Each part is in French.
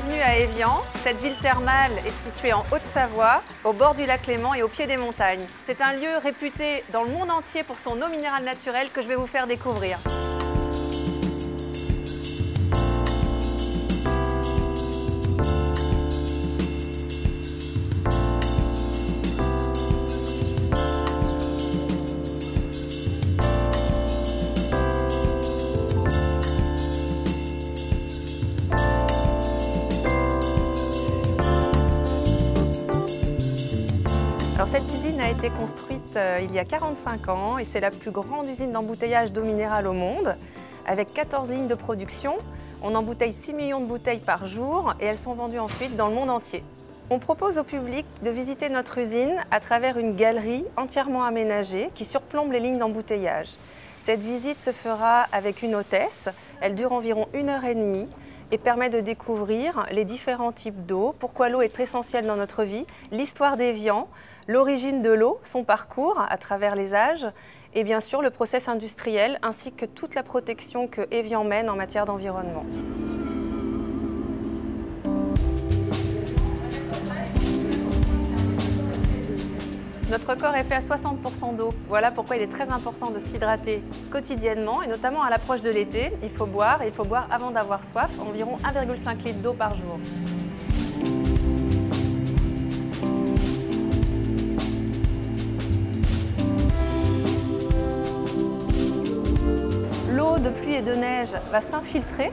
Bienvenue à Évian. Cette ville thermale est située en Haute-Savoie, au bord du lac Léman et au pied des montagnes. C'est un lieu réputé dans le monde entier pour son eau minérale naturelle que je vais vous faire découvrir. Alors cette usine a été construite il y a 45 ans et c'est la plus grande usine d'embouteillage d'eau minérale au monde. Avec 14 lignes de production, on embouteille 6 millions de bouteilles par jour et elles sont vendues ensuite dans le monde entier. On propose au public de visiter notre usine à travers une galerie entièrement aménagée qui surplombe les lignes d'embouteillage. Cette visite se fera avec une hôtesse, elle dure environ 1h30 et permet de découvrir les différents types d'eau, pourquoi l'eau est essentielle dans notre vie, l'histoire d'Évian, l'origine de l'eau, son parcours à travers les âges et bien sûr le process industriel ainsi que toute la protection que Évian mène en matière d'environnement. Notre corps est fait à 60% d'eau. Voilà pourquoi il est très important de s'hydrater quotidiennement et notamment à l'approche de l'été. Il faut boire et il faut boire avant d'avoir soif, environ 1,5 litre d'eau par jour. L'eau de pluie et de neige va s'infiltrer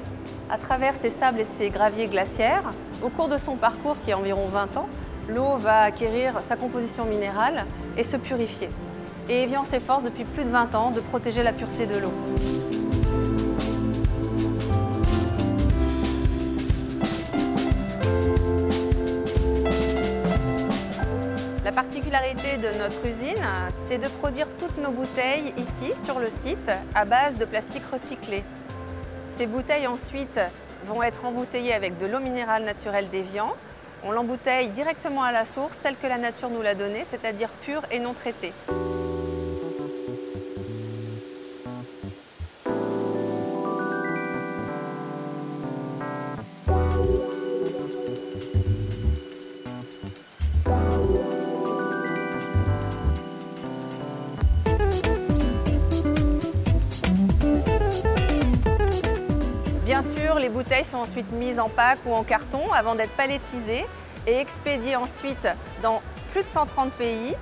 à travers ces sables et ces graviers glaciaires. Au cours de son parcours, qui est environ 20 ans, l'eau va acquérir sa composition minérale et se purifier. Et Évian s'efforce depuis plus de 20 ans de protéger la pureté de l'eau. La particularité de notre usine, c'est de produire toutes nos bouteilles ici, sur le site, à base de plastique recyclé. Ces bouteilles ensuite vont être embouteillées avec de l'eau minérale naturelle d'Évian. On l'embouteille directement à la source, telle que la nature nous l'a donnée, c'est-à-dire pure et non traitée. Bien sûr, les bouteilles sont ensuite mises en pack ou en carton avant d'être palettisées et expédiées ensuite dans plus de 130 pays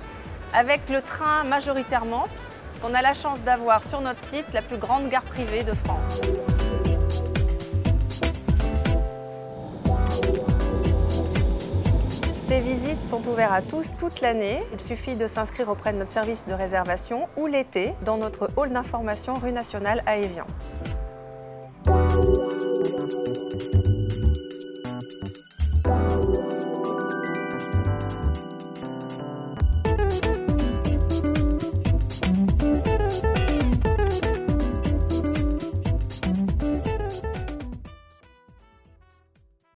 avec le train majoritairement, parce qu'on a la chance d'avoir sur notre site la plus grande gare privée de France. Ces visites sont ouvertes à tous toute l'année. Il suffit de s'inscrire auprès de notre service de réservation ou l'été dans notre hall d'information rue Nationale à Évian.